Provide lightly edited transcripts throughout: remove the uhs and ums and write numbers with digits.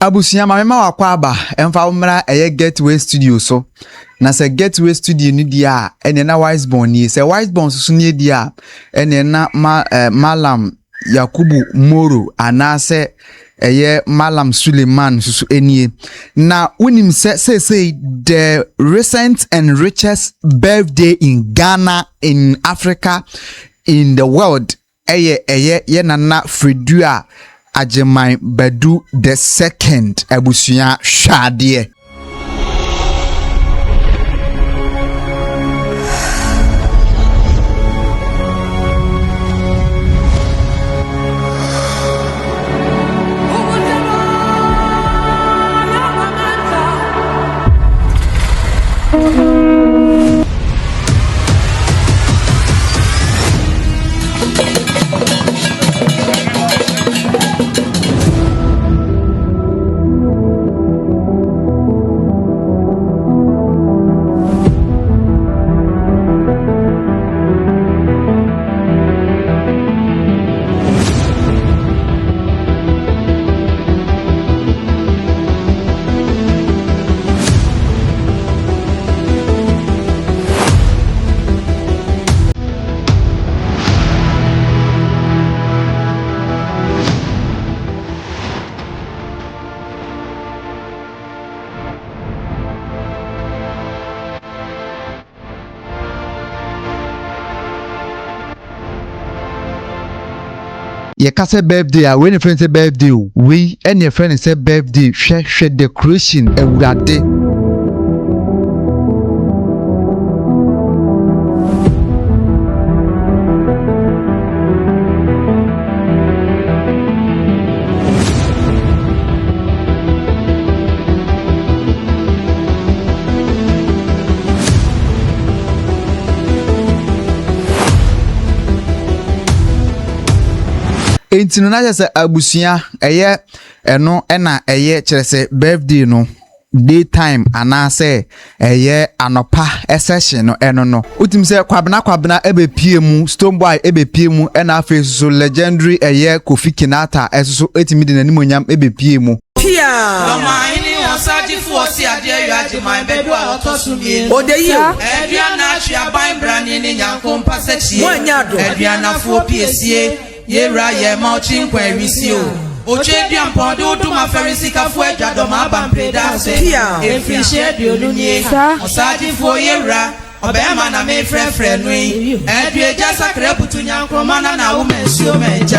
Abusia mama wakwa aba emfa umra eye Getway Studio so na se Getway Studio ni dia ene na Wiseborn ni se Wiseborn so ni dia ene na Malam Yakubu Moro anase eye Malam Suleiman so enie na unim say the recent and richest birthday in Ghana, in Africa, in the world eye nana Fredua Agyemang Badu the second abusuya hwade. Ye kase birthday when your friend say birthday we and your friend say birthday share decoration ewurade. Enti no na je se abusia eye eno ena eye kire se birthday no daytime anase eye anopa session no eno no utim se kwabena ebepie mu Stoneboy ebepie mu ena afi so legendary eye Kofi Kinata eso etimi de nanimonyam ebepie mu Dormaahene Osagyefo Oseadeeyo Agyemang Badu a otosumie Oseadeeyo Eduana Hweaban brane ne nyankom pasachie Eduana fo piesie Yera ye mauchi nkwa ewisi o Ochedia mpode uduma ferisika fo edwa doma abampeda se Efrishe diolunye Osagyefo yera Obema na me frefre nui Edwe jasa krebutu nyankromana na umensio menja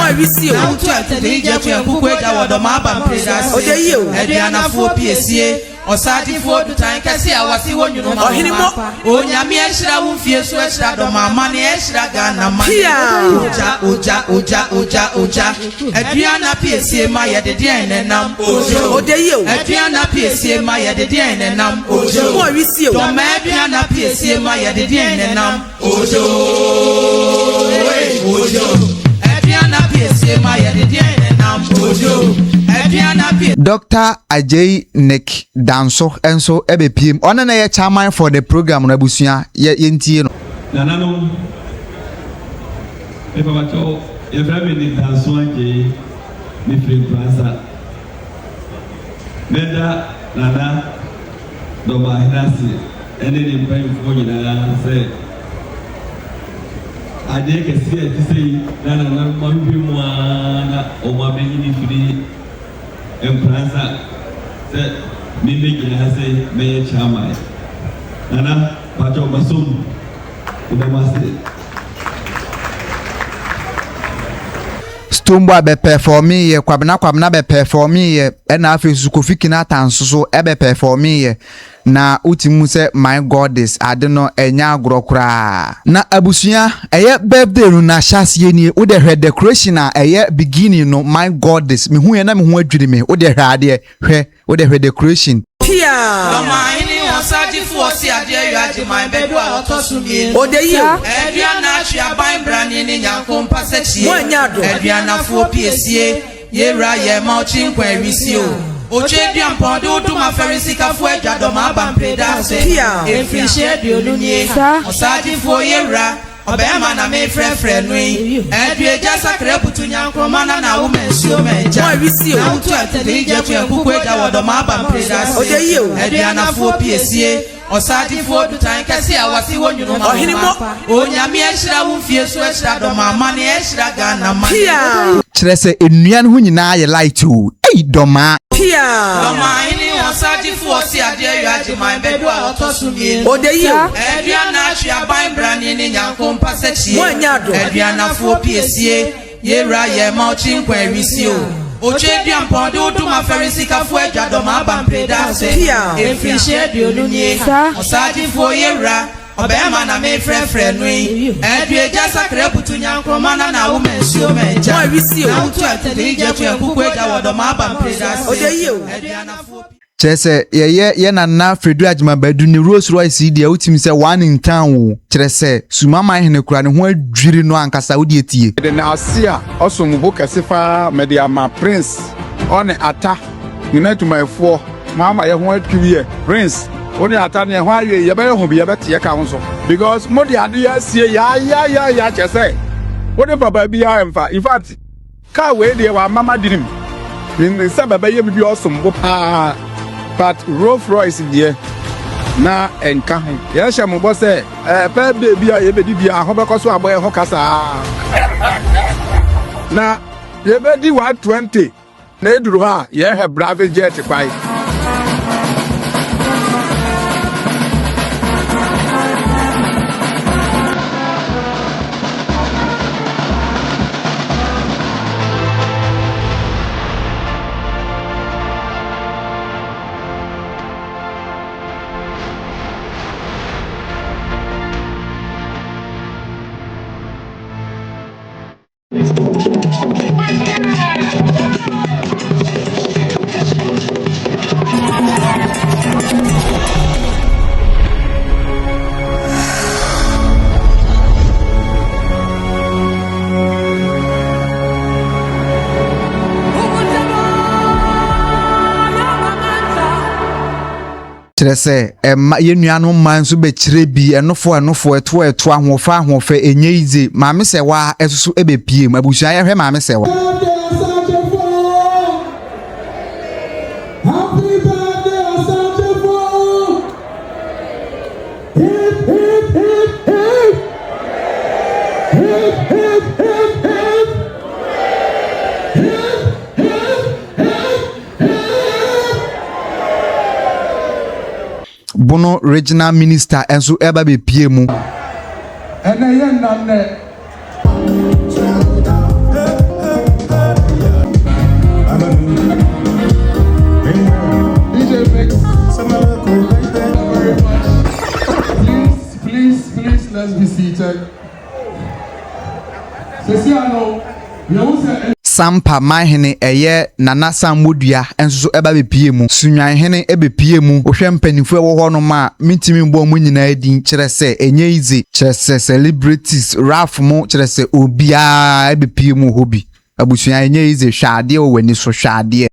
Na utu atedije tu ekukweda wadoma abampeda se Eduana fo piesie Osagyefo dutan kesi awasi wonyuno ma Onyame ehira wumfie so ehira Dormaahene ne ehira Ghana ma Oja Eduana piesie ma yede den nenam Oseadeeyo Eduana piesie ma yede den nenam Dormaahene Eduana piesie ma yede den nenam Eduana piesie ma yede den nenam Dr. Agyemang Danso enso ebepiem ona na ye chairman for the program na abusuya ye ntie no nanano e baba to ye frame ni Danso anje ni free plaza neda nana Dormaahene ene ni mpai mfo nyina se ade kesi e tisi nana na mambi mu ana o mabeni ni free Empresa se mimi kinase meye chama nana pato basum udamase Stoneboy be performing ye kwabena be performing ye ena afi su Kofi Kinata nso ebe performing ye na utimu se my goddess adeno enya agrokura na abusuya eye birthday no na hyase ni wo de hwe decoration a eye beginning no my goddess me hu ye na me hu adwiri me wo de hwe ade hwe wo de hwe decoration Dormaahene Osagyefo Oseadeeyo Agyemang Badu a otosumie Oseadeeyo Eduana Hweaban brane ne nyankom pasachie Eduana fo piesie Yera ye mauchi nkwa ewisi o Ochedia mpode uduma ferisika fo edwa doma abampeda se Efrishe diolunye Osagyefo yera obema na me frefre no yi edue jasa krebutu nyankro mana na wo mensuo menja na utu atede je tu enkuku eja wodo ma aba mpredas edue anafo piesie Osagyefo dutan kase awasi wonyuno ma onyame ehira wo fie so ehira do ma mane ehira ga na mane kyerɛ sɛ ennuan ho nyinaa yɛ light o ei dɔma Dormaahene Osagyefo Oseadeeyo Agyemang Badu a otosumie Aduana atwa ban brane ne nyanko mpasachie Aduanafo piesie yera ye ma chinkwa ewisio Ochedia mpode uduma ferisikafo eja doma abampeda se efishe diolunye Osagyefo yera obema na me frefre no yi edue jasa krebutu nyankro mana na wo mensuo menja na utu atede je tu enkuku eja wodo ma abampeda se Aduanafo kyerɛ sɛ yɛ nana Fredu Agyemang Badu ne Rolls Royce dia utimi sɛ one in town wo kyerɛ sɛ sumama hene kura ne ho adwiri no ankasa wo die tie de na asia osum bo kɛsefa media ma prince on ata unite my four mama ye ho atwiye prince oni ata ne ho aye ye be ho bi ye bete ka ho so because modi ade ya sie ya kyese woni baba bi ya emfa in fact ka we de wa mama dinim in se baba ye bi osum bo pa but Rolls Royce die na enka ho ye hye mo bo se pa baby a ye bedi bia ho bekoso aboye ho kasa na ye bedi 120 na eduru ha ye he brave jet kwai kyerɛ sɛ yɛ nuanom man so bekyire bi enofo eto ahofa enye ize maame sɛ wa esusu ebepie mu abusua yɛ hwɛ maame sɛ wa Bono regional minister enso eba be pie mu ene ye nanne please let's be seated. Sampa mahene eye nana sammodua enso eba be pie mu sunwan hene ebe pie mu ohwe mpanifo ewo ho no ma mitimi mbo mu nyina edin kyerɛ sɛ enye ize kyerɛ sɛ celebrities raf mu kyerɛ sɛ obia ebe pie mu hobi abusua enye ize hwade o wani so hwade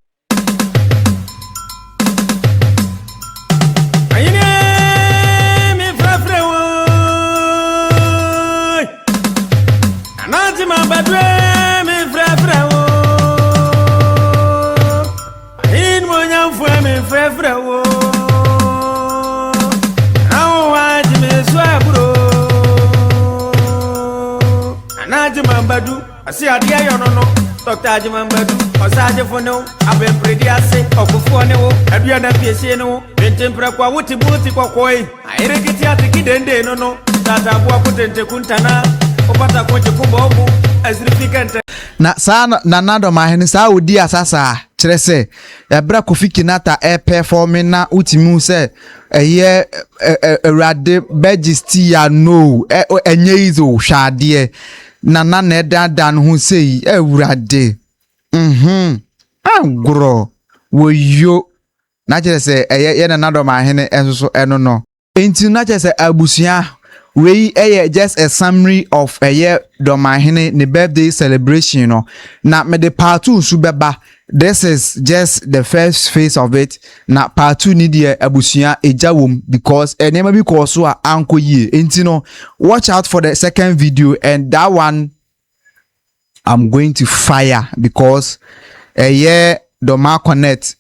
Agyemang Badu, Oseadeeyo no, Dr. Agyemang Badu, Osagyefo no, abempredi ase, okufo ne wo, aduana piesie no, entempra kwa wuti buti kwa koi, ayerekiti atiki dende no, tata bua kutente kuntana, opata konje kubobu, asrifikante. Na sana nana Dormaahene sa odi asasa kyerɛ sɛ ebra Kofi Kinata performing na utimu sɛ eye Awurade begisti ya no enye izo hwade nana na dada no ho sei Awurade agro woyo na kyerɛ sɛ eye nana Dormaahene enso eno no enti na kyerɛ sɛ abusua we just a summary of Dormaahene ne birthday celebration no na me de part 2 su beba this is just the first phase of it. Na part 2 ni de abusua ejawom because enema bi ko so a anko yie. Enti no, watch out for the second video, and that one I'm going to fire because Dormaahene connect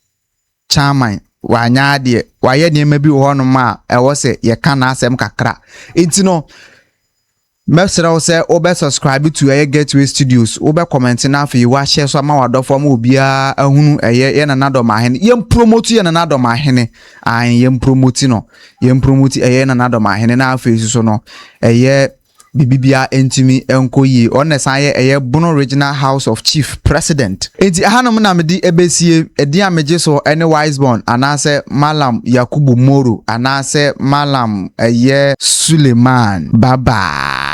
chairman wanya de waye ne ma bi wo no ma e wo se ye kana asem kakra. Enti no, mesra wo se obe subscribe to Getway Studios, obe comment na afi wa share so ma wadofo ma obia ahunu ye na Dormaahene yem promote ye na Dormaahene an yem promote no yem promote na Dormaahene na afi so no bibibia entimi enkoyi onesaye Bono Regional House of Chief President. Enti hanom na medi ebesie edi ameje so any Wiseborn anase Malam Yakubu Moro anase Malam Suleiman Baba.